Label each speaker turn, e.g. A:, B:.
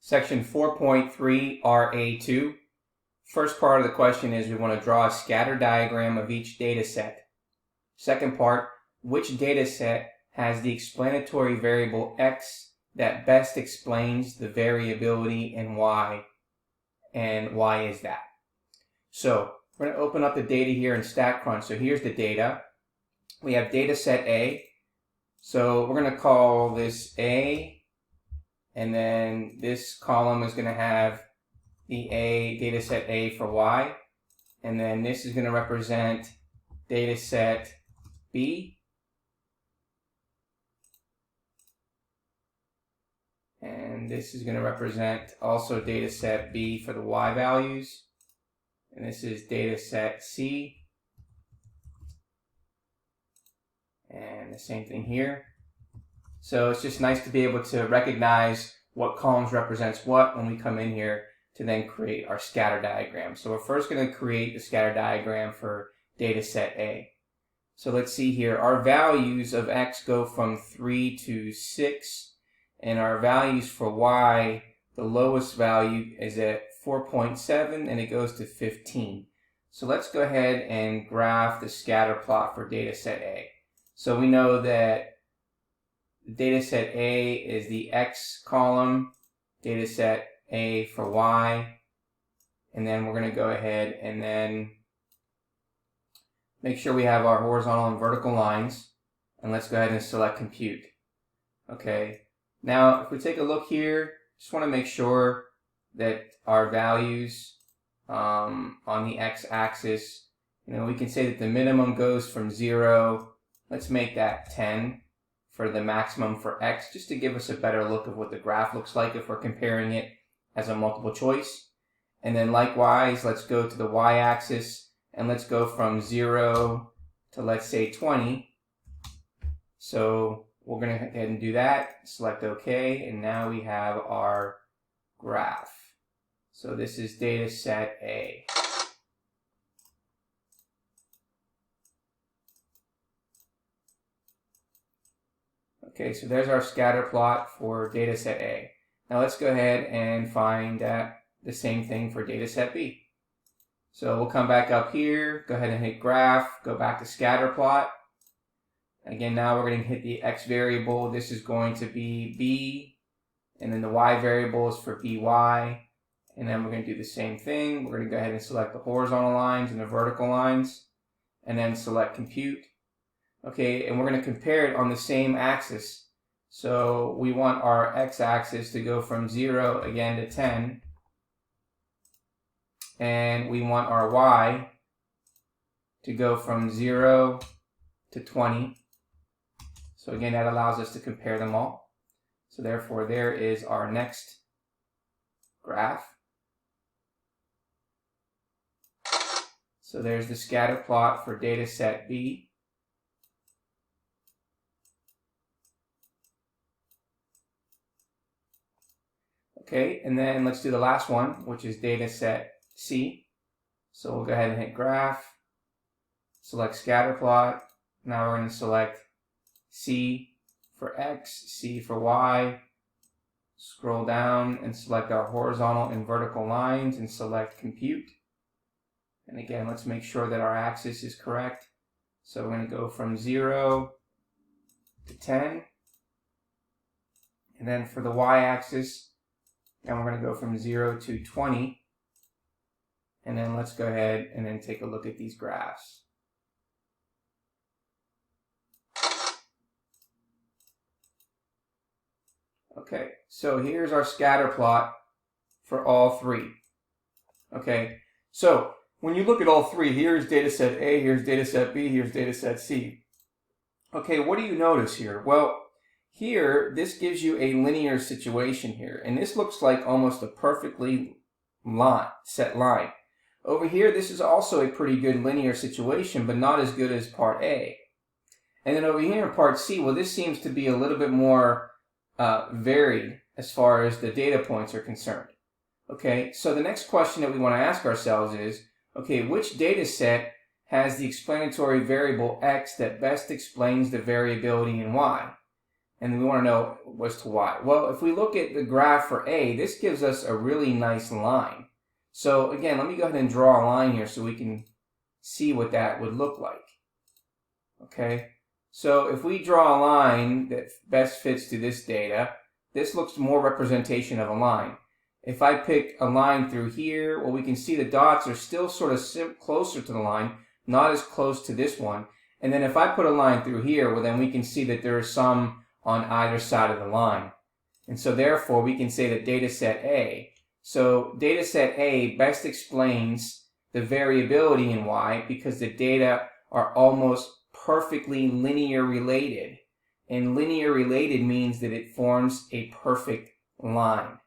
A: Section 4.3 RA2. First part of the question is we want to draw a scatter diagram of each data set. Second part, which data set has the explanatory variable x that best explains the variability in y, and why is that? So we're going to open up the data here in StatCrunch. So here's the data. We have data set A. So we're going to call this A, and then this column is going to have the A, data set A for y, and then this is going to represent data set B, and this is going to represent also data set B for the y values, and this is data set C, and the same thing here. So it's just nice to be able to recognize what columns represents what when we come in here to then create our scatter diagram. So we're first going to create the scatter diagram for data set A. So let's see here, our values of x go from 3 to 6, and our values for y, the lowest value is at 4.7 and it goes to 15. So let's go ahead and graph the scatter plot for data set A. So we know that data set A is the x column, data set A for y, and then we're going to go ahead and then make sure we have our horizontal and vertical lines, and let's go ahead and select compute. Okay, now if we take a look here, just want to make sure that our values on the x-axis, we can say that the minimum goes from 0, let's make that 10 for the maximum for x, just to give us a better look of what the graph looks like if we're comparing it as a multiple choice. And then likewise, let's go to the y-axis and let's go from 0 to, let's say, 20. So we're going to go ahead and do that, select OK, and now we have our graph. So this is data set A. Okay, so there's our scatter plot for data set A. Now let's go ahead and find the same thing for data set B. So we'll come back up here, go ahead and hit graph, go back to scatter plot. Again, now we're going to hit the x variable. This is going to be B, and then the y variable is for by, and then we're going to do the same thing. We're going to go ahead and select the horizontal lines and the vertical lines, and then select compute. Okay, and we're going to compare it on the same axis. So we want our x-axis to go from 0 again to 10. And we want our y to go from 0 to 20. So again, that allows us to compare them all. So therefore, there is our next graph. So there's the scatter plot for data set B. Okay, and then let's do the last one, which is data set C. So we'll go ahead and hit graph, select scatter plot. Now we're going to select C for X, C for Y. Scroll down and select our horizontal and vertical lines and select compute. And again, let's make sure that our axis is correct. So we're going to go from 0 to 10. And then for the Y-axis, and we're going to go from 0 to 20. And then let's go ahead and then take a look at these graphs. Okay, so here's our scatter plot for all three. Okay, so when you look at all three, here's data set A, here's data set B, here's data set C. Okay, what do you notice here? Well, here, this gives you a linear situation here, and this looks like almost a perfectly set line. Over here, this is also a pretty good linear situation, but not as good as part A. And then over here in part C, well, this seems to be a little bit more varied as far as the data points are concerned. Okay, so the next question that we want to ask ourselves is, okay, which data set has the explanatory variable x that best explains the variability in y? and we want to know as to y. Well, if we look at the graph for A, this gives us a really nice line. So again, let me go ahead and draw a line here so we can see what that would look like. Okay, so if we draw a line that best fits to this data, this looks more representation of a line. If I pick a line through here, well, we can see the dots are still sort of closer to the line, not as close to this one. And then if I put a line through here, well, then we can see that there are some on either side of the line. And so therefore, we can say that data set A. So data set A best explains the variability in y because the data are almost perfectly linear related. And linear related means that it forms a perfect line.